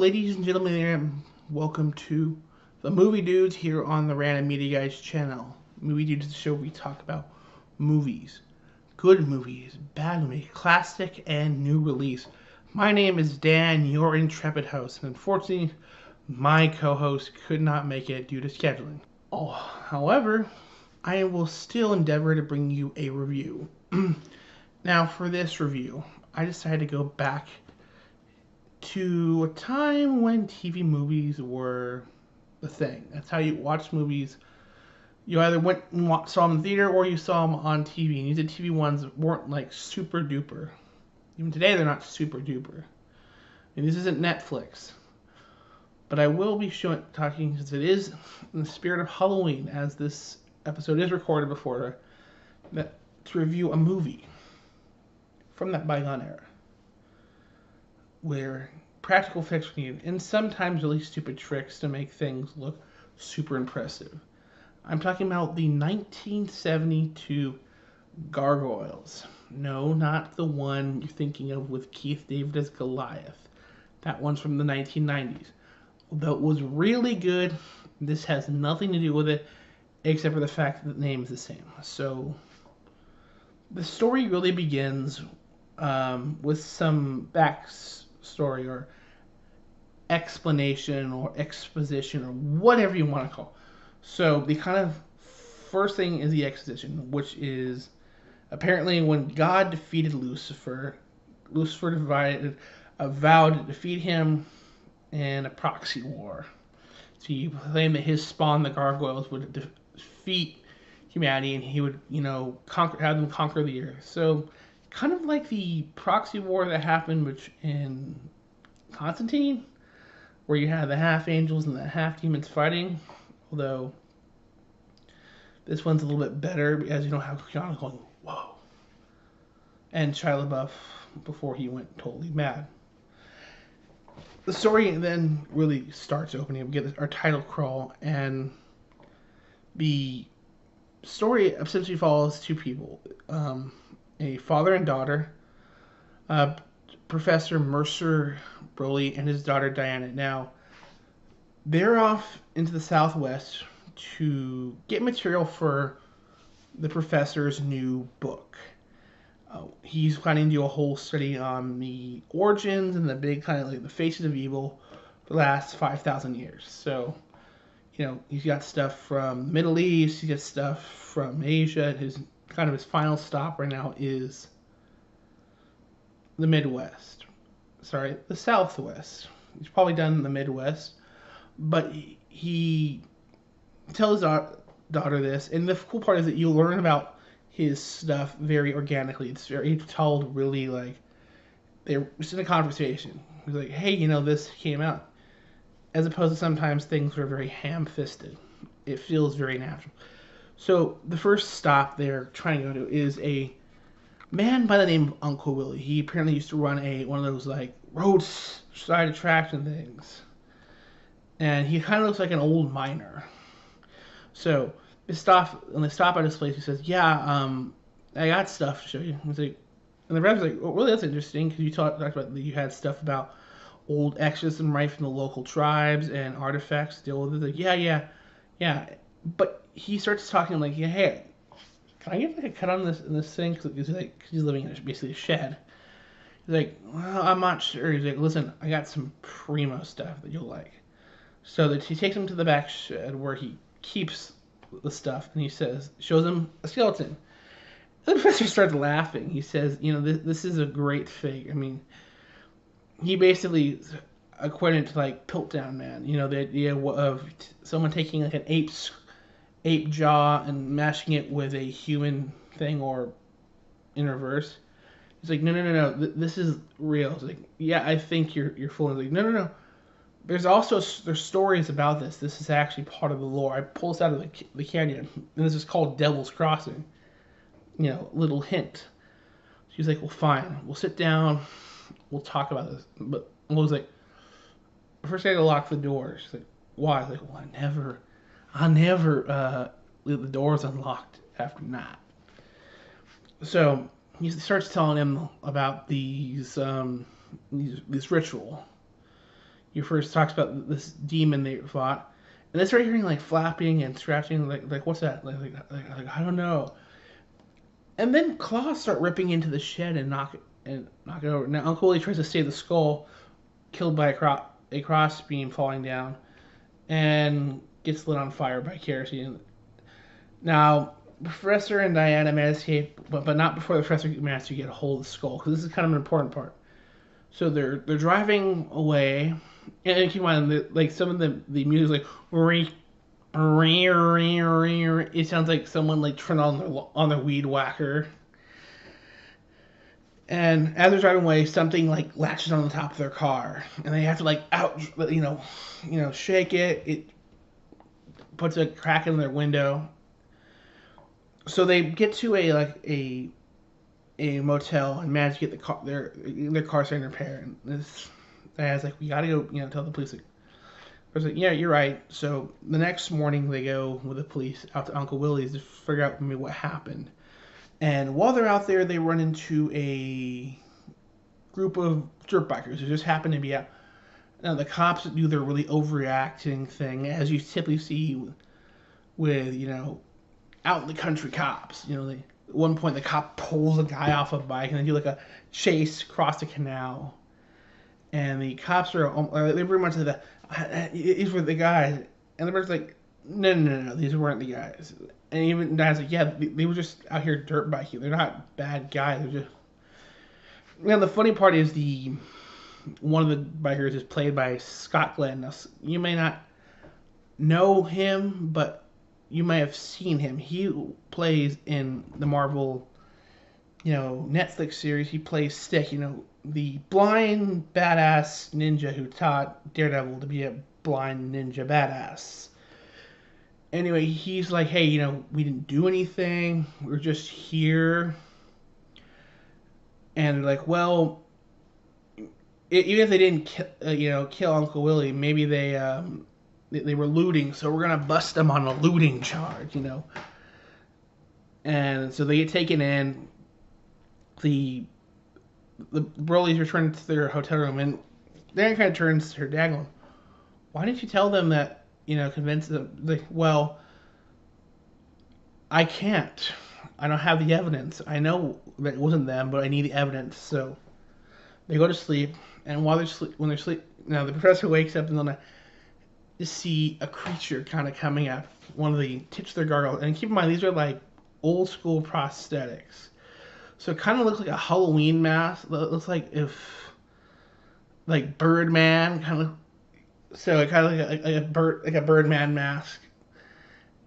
ladies and gentlemen, welcome to the Movie Dudes here on the Random Media Guys channel. Movie Dudes is the show where we talk about movies, good movies, bad movies, classic and new release. My name is Dan, your intrepid host, and unfortunately, my co-host could not make it due to scheduling. Oh, however, I will still endeavor to bring you a review. Now, for this review, I decided to go back to a time when TV movies were the thing. That's how you watch movies. You either went and saw them in the theater or you saw them on TV. And these TV ones weren't like super duper. Even today, they're not super duper. And this isn't Netflix. But I will be talking, because it is in the spirit of Halloween, as this episode is recorded before, to review a movie from that bygone era, where practical effects were needed, and sometimes really stupid tricks to make things look super impressive. I'm talking about the 1972 Gargoyles. No, not the one you're thinking of with Keith David as Goliath. That one's from the 1990s. Although it was really good, this has nothing to do with it, except for the fact that the name is the same. So, the story really begins with some backstory or explanation or exposition or whatever you want to call it. So the kind of first thing is the exposition, which is apparently when God defeated Lucifer, Lucifer vowed to defeat him in a proxy war. So he claimed that his spawn, the Gargoyles, would defeat humanity and he would, have them conquer the earth. So kind of like the proxy war that happened in Constantine, where you had the half angels and the half demons fighting. Although this one's a little bit better, as you don't have Keanu going, whoa, and Shia LaBeouf before he went totally mad. The story then really starts opening. We get our title crawl, and the story essentially follows two people, a father and daughter, Professor Mercer Broly and his daughter Diana. Now, they're off into the Southwest to get material for the professor's new book. He's planning to do a whole study on the origins and the big kind of like the faces of evil for the last 5,000 years. So, he's got stuff from the Middle East, he's got stuff from Asia. His final stop right now is the Midwest. Sorry, the Southwest. He's probably done the Midwest, but he tells his daughter this, and the cool part is that you learn about his stuff very organically. It's very told really like they're just in a conversation. He's like, hey, this came out. As opposed to sometimes things are very ham-fisted. It feels very natural. So the first stop they're trying to go to is a man by the name of Uncle Willie. He apparently used to run one of those like roadside attraction things, and he kind of looks like an old miner. So when they stop at this place, he says, "Yeah, I got stuff to show you." He's like, and the rep's like, "Oh, really? That's interesting, because you talked about you had stuff about old exorcism right from the local tribes and artifacts to deal with it." Like, yeah. But he starts talking like, "Yeah, hey, can I get like a cut on this thing?" Because he's living in basically a shed. He's like, "Well, I'm not sure." He's like, "Listen, I got some primo stuff that you'll like." So that he takes him to the back shed where he keeps the stuff, and he shows him a skeleton. The professor starts laughing. He says, this is a great fig. I mean, he basically equated it to like Piltdown Man. The idea of someone taking like an ape jaw and mashing it with a human thing, or in reverse. He's like, no, this is real. It's like, yeah, I think you're fooling. Like, no. There's stories about this. This is actually part of the lore. I pulled this out of the canyon, and this is called Devil's Crossing. Little hint. She's like, well, fine. We'll sit down. We'll talk about this. But Will's like, first I gotta lock the door. She's like, why? I was like, well, I never leave the doors unlocked after night. So he starts telling him about these ritual. he first talks about this demon they fought, and they start hearing like flapping and scratching, like what's that? Like I don't know. And then claws start ripping into the shed and knock it over. Now Uncle Willie tries to save the skull, killed by a crossbeam falling down, and gets lit on fire by kerosene. Now, Professor and Diana manage to escape, but not before the Professor manages to get a hold of the skull, because this is kind of an important part. So they're driving away, and keep in mind, like some of the music like it sounds like someone like turned on their weed whacker. And as they're driving away, something like latches on the top of their car, and they have to like shake it. It puts a crack in their window. So they get to a motel and manage to get their car in repair. And this guy's like, we gotta go, tell the police. I was like, yeah, you're right. So the next morning they go with the police out to Uncle Willie's to figure out maybe what happened. And while they're out there, they run into a group of dirt bikers who just happen to be out. Now the cops do their really overreacting thing, as you typically see with out in the country cops. At one point the cop pulls a guy off a bike and they do like a chase across the canal, and the cops are they very much like these were the guys, and the person's like, no, these weren't the guys. And even Dad's like, yeah, they were just out here dirt biking. They're not bad guys. They're just. The funny part is one of the bikers is played by Scott Glenn. Now, you may not know him, but you may have seen him. He plays in the Marvel, Netflix series. He plays Stick. The blind badass ninja who taught Daredevil to be a blind ninja badass. Anyway, he's like, hey, we didn't do anything. We're just here. And they're like, well, even if they didn't, kill Uncle Willie, maybe they were looting, so we're gonna bust them on a looting charge, And so they get taken in. The Broly's return to their hotel room, and Dan kind of turns to her dad, going, why didn't you tell them that? Convince them. Like, well, I can't. I don't have the evidence. I know that it wasn't them, but I need the evidence. So they go to sleep, and when they're sleep, the professor wakes up and then to see a creature kind of coming out one of the titular gargoyles. And keep in mind, these are like old school prosthetics, so it kind of looks like a Halloween mask. It looks like if Birdman kind of. So it kind of like a Birdman mask,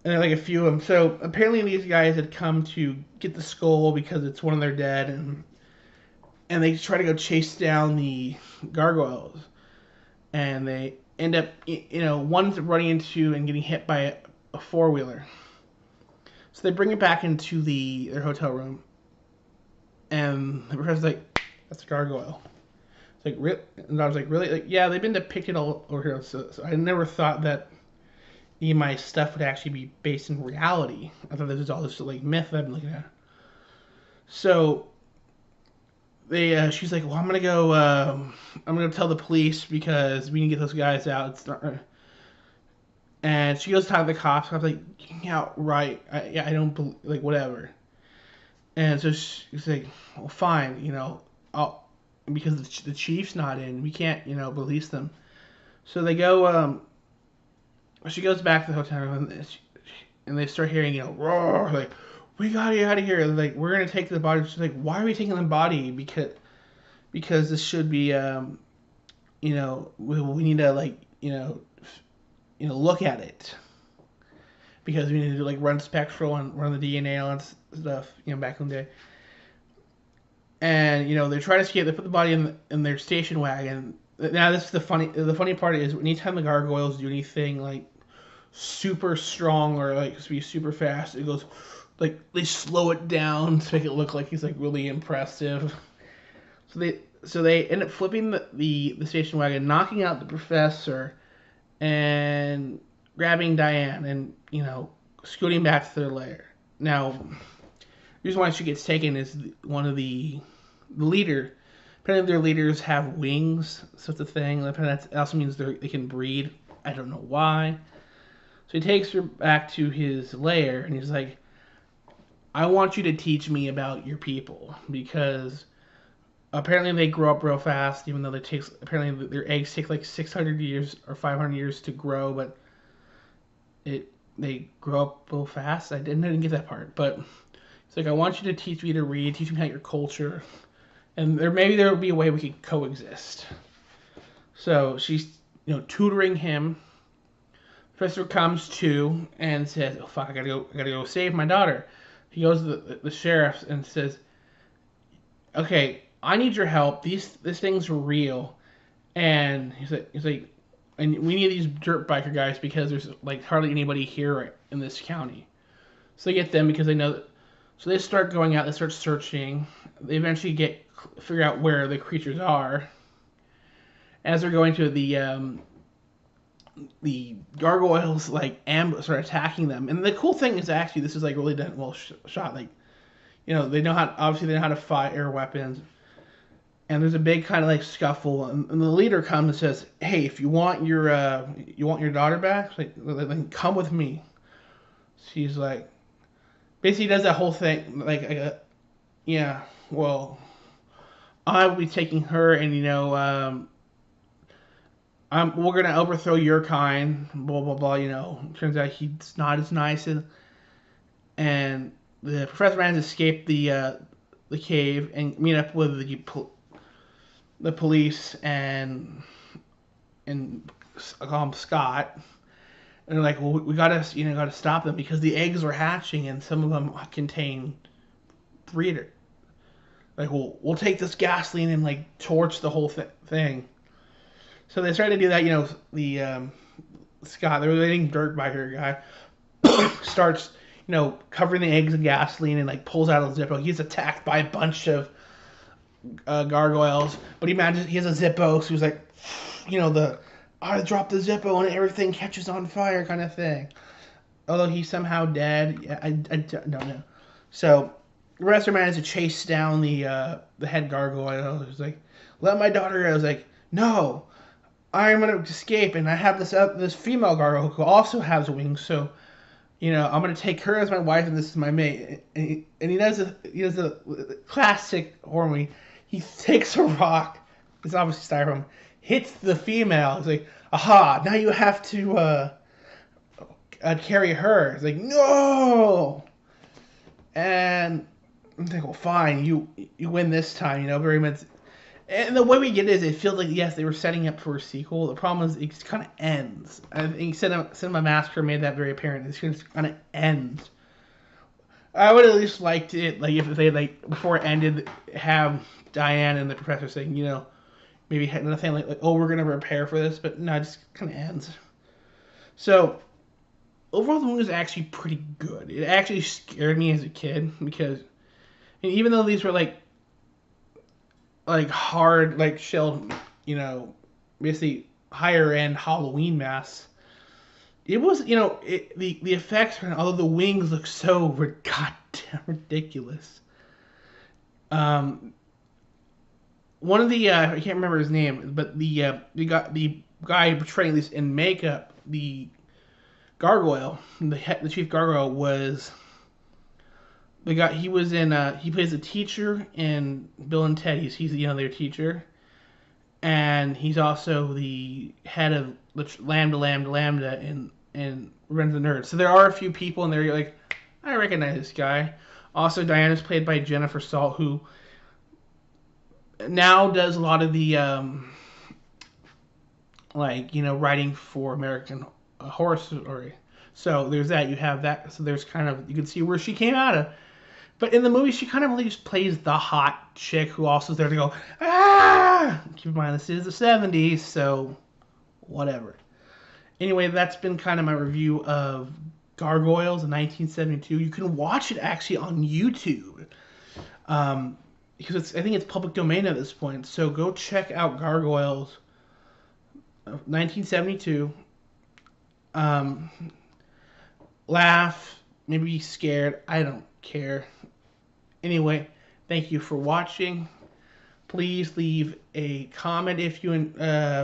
and there are like a few of them. So apparently these guys had come to get the skull because it's one of their dead, and they try to go chase down the gargoyles, and they end up one's running into and getting hit by a four-wheeler. So they bring it back into their hotel room, and the professor's like, that's a gargoyle. It's like, and I was like, really? Like, yeah, they've been depicted all over here. So I never thought that my stuff would actually be based in reality. I thought this was all this like myth that I've been looking at. So she's like, well, I'm gonna tell the police because we need to get those guys out. It's not. And she goes to talk to the cops. I was like, yeah, right. I don't believe, like, whatever. And so she's like, well, fine, because the chief's not in, we can't, release them. So they go. She goes back to the hotel room, and they start hearing, roar, like, we gotta get out of here. Like, we're gonna take the body. She's like, why are we taking the body? Because this should be, we need to look at it. Because we need to run spectral and run the DNA and stuff, back in the day. And they try to escape. They put the body in their station wagon. Now this is the funny part is anytime the gargoyles do anything like super strong or like to be super fast, it goes like they slow it down to make it look like he's like really impressive. So they end up flipping the station wagon, knocking out the professor, and grabbing Diane and scooting back to their lair. Now, the reason why she gets taken is one of the leader, apparently their leaders have wings, so it's a thing. That also means they can breed. I don't know why. So he takes her back to his lair, and he's like, I want you to teach me about your people, because apparently they grow up real fast, even though apparently their eggs take like 600 years or 500 years to grow, but they grow up real fast. I didn't get that part, but it's like, I want you to teach me to read, teach me about your culture, and maybe there will be a way we could coexist. So she's tutoring him. Professor comes to and says, "Oh fuck, I gotta go save my daughter." He goes to the sheriff and says, "Okay, I need your help. These things are real." And he's like, and we need these dirt biker guys because there's like hardly anybody here in this county. So they get them because they know that. So they start going out. They start searching. They eventually figure out where the creatures are. As they're going to the gargoyles, like ambush, are attacking them. And the cool thing is, actually, this is like really done well shot. Like, they know how to fire weapons. And there's a big kind of like scuffle, and the leader comes and says, "Hey, if you want your daughter back, like come with me." She's like, basically does that whole thing like, yeah, well, I will be taking her, and we're gonna overthrow your kind, blah blah blah. Turns out he's not as nice and the professor managed to escape the cave and meet up with the police and I call him Scott. And they're like, well, we gotta stop them because the eggs are hatching and some of them contain breeder. Like, we'll take this gasoline and like torch the whole thing. So they started to do that. The Scott, the relating dirt biker guy, starts covering the eggs in gasoline and like pulls out a Zippo. He's attacked by a bunch of gargoyles, but he has a Zippo, so he's like, I dropped the Zippo and everything catches on fire kind of thing. Although he's somehow dead, yeah, I don't know. So the rest of managed to chase down the head gargoyle. He's like, let my daughter go. I was like, no, I'm gonna escape, and I have this female gargoyle who also has wings, so I'm gonna take her as my wife, and this is my mate. And he does a classic horror movie. He takes a rock, it's obviously styrofoam, hits the female. He's like, aha, now you have to carry her. It's like, no. And I'm like, well, fine, you win this time. Very much. And the way we get it is, it feels like, yes, they were setting up for a sequel. The problem is, it kind of ends. I think Cinema Massacre made that very apparent. It just kind of ends. I would at least liked it, like, if they, like, before it ended, have Diane and the professor saying, maybe had nothing like, oh, we're gonna prepare for this, but no, it just kind of ends. So overall, the movie was actually pretty good. It actually scared me as a kid because, even though these were like hard, like shelled, basically higher end Halloween masks, it was, the effects, although the wings look so goddamn ridiculous. One of the I can't remember his name, but the guy portraying this in makeup, the gargoyle, the chief gargoyle, was the guy. He was in he plays a teacher in Bill and Ted. He's their teacher, and he's also the head of Lambda in Revenge of the Nerds. So there are a few people in there you're like, I recognize this guy. Also, Diana's played by Jennifer Salt, who now does a lot of the writing for American Horror Story. So there's that. You have that. So there's kind of, you can see where she came out of. But in the movie, she kind of really just plays the hot chick who also is there to go, ah! Keep in mind, this is the 70s, so whatever. Anyway, that's been kind of my review of Gargoyles in 1972. You can watch it actually on YouTube. Because I think it's public domain at this point. So go check out Gargoyles 1972. Laugh, maybe be scared. I don't care. Anyway, thank you for watching. Please leave a comment if you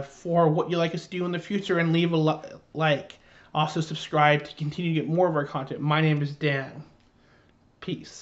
for what you like us to do in the future, and leave a like. Also subscribe to continue to get more of our content. My name is Dan. Peace.